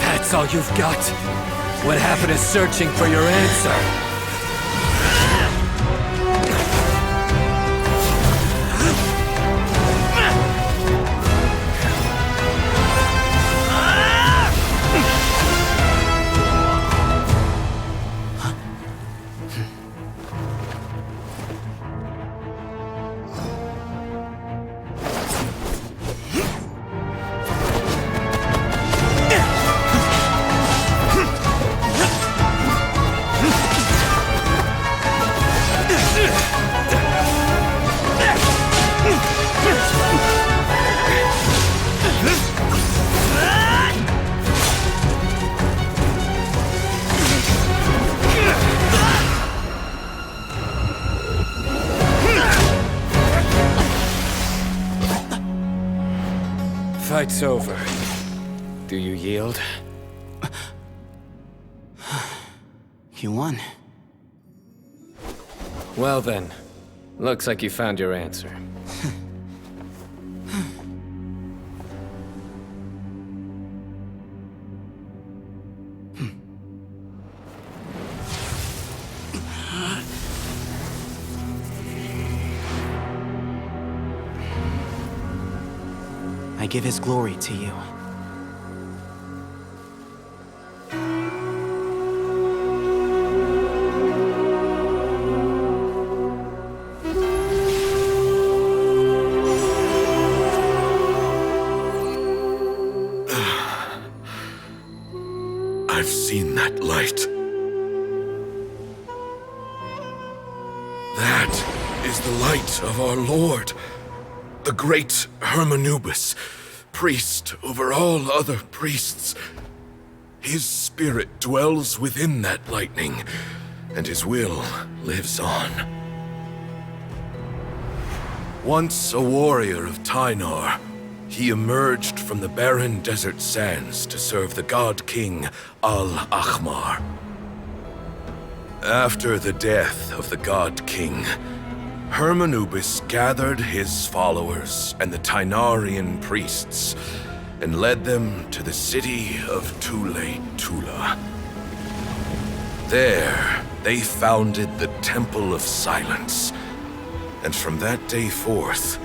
That's all you've got? What happened to searching for your answer? Fight's over. Do you yield? You won. Well then, looks like you found your answer. I give his glory to you. I've seen that light. That is the light of our Lord, the great Hermanubis, priest over all other priests. His spirit dwells within that lightning, and his will lives on. Once a warrior of Tynar, he emerged from the barren desert sands to serve the god king Al-Ahmar. After the death of the god king, Hermanubis gathered his followers and the Tynarian priests and led them to the city of Tule-Tula. There, they founded the Temple of Silence, and from that day forth,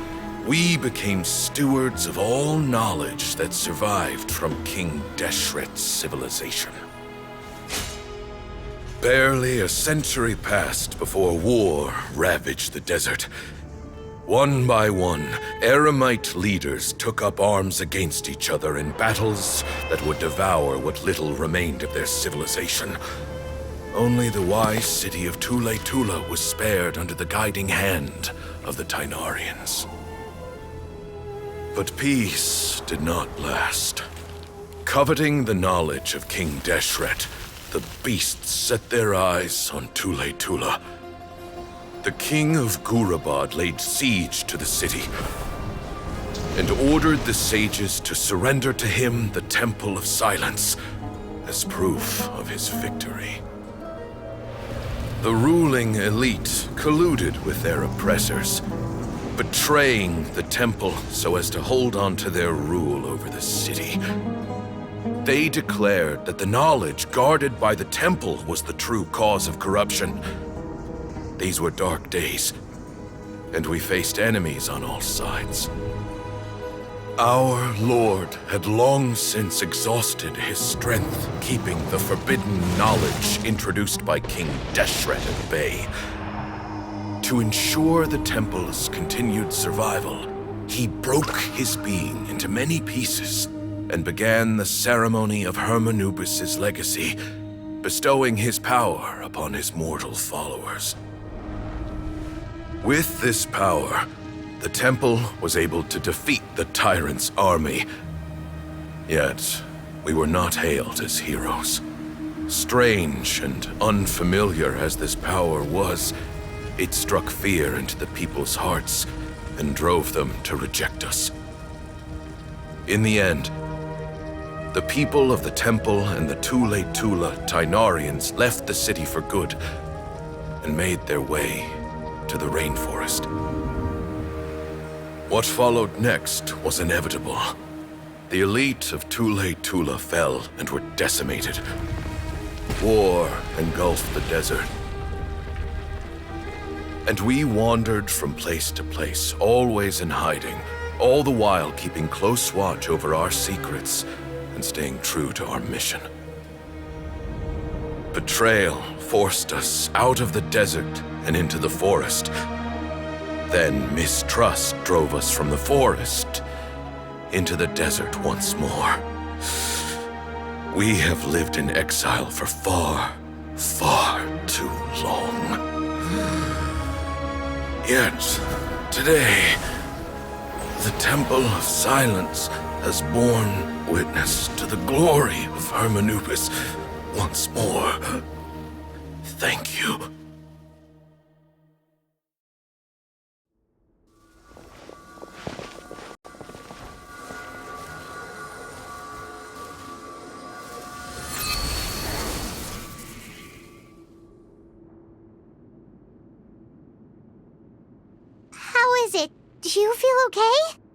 we became stewards of all knowledge that survived from King Deshret's civilization. Barely a century passed before war ravaged the desert. One by one, Eremite leaders took up arms against each other in battles that would devour what little remained of their civilization. Only the wise city of Tule-Tula was spared under the guiding hand of the Tynarians. But peace did not last. Coveting the knowledge of King Deshret, the beasts set their eyes on Tule-Tula. The king of Gurabad laid siege to the city and ordered the sages to surrender to him the Temple of Silence as proof of his victory. The ruling elite colluded with their oppressors, betraying the temple so as to hold on to their rule over the city. They declared that the knowledge guarded by the temple was the true cause of corruption. These were dark days, and we faced enemies on all sides. Our Lord had long since exhausted his strength, keeping the forbidden knowledge introduced by King Deshret at bay. To ensure the temple's continued survival, he broke his being into many pieces and began the ceremony of Hermanubis' legacy, bestowing his power upon his mortal followers. With this power, the temple was able to defeat the tyrant's army. Yet, we were not hailed as heroes. Strange and unfamiliar as this power was, it struck fear into the people's hearts and drove them to reject us. In the end, the people of the temple and the Tula Tainarians left the city for good and made their way to the rainforest. What followed next was inevitable. The elite of Tula fell and were decimated. War engulfed the desert. And we wandered from place to place, always in hiding, all the while keeping close watch over our secrets and staying true to our mission. Betrayal forced us out of the desert and into the forest. Then mistrust drove us from the forest into the desert once more. We have lived in exile for far, far too long. Yet, today, the Temple of Silence has borne witness to the glory of Hermanubis once more. Thank you. How is it? Do you feel okay?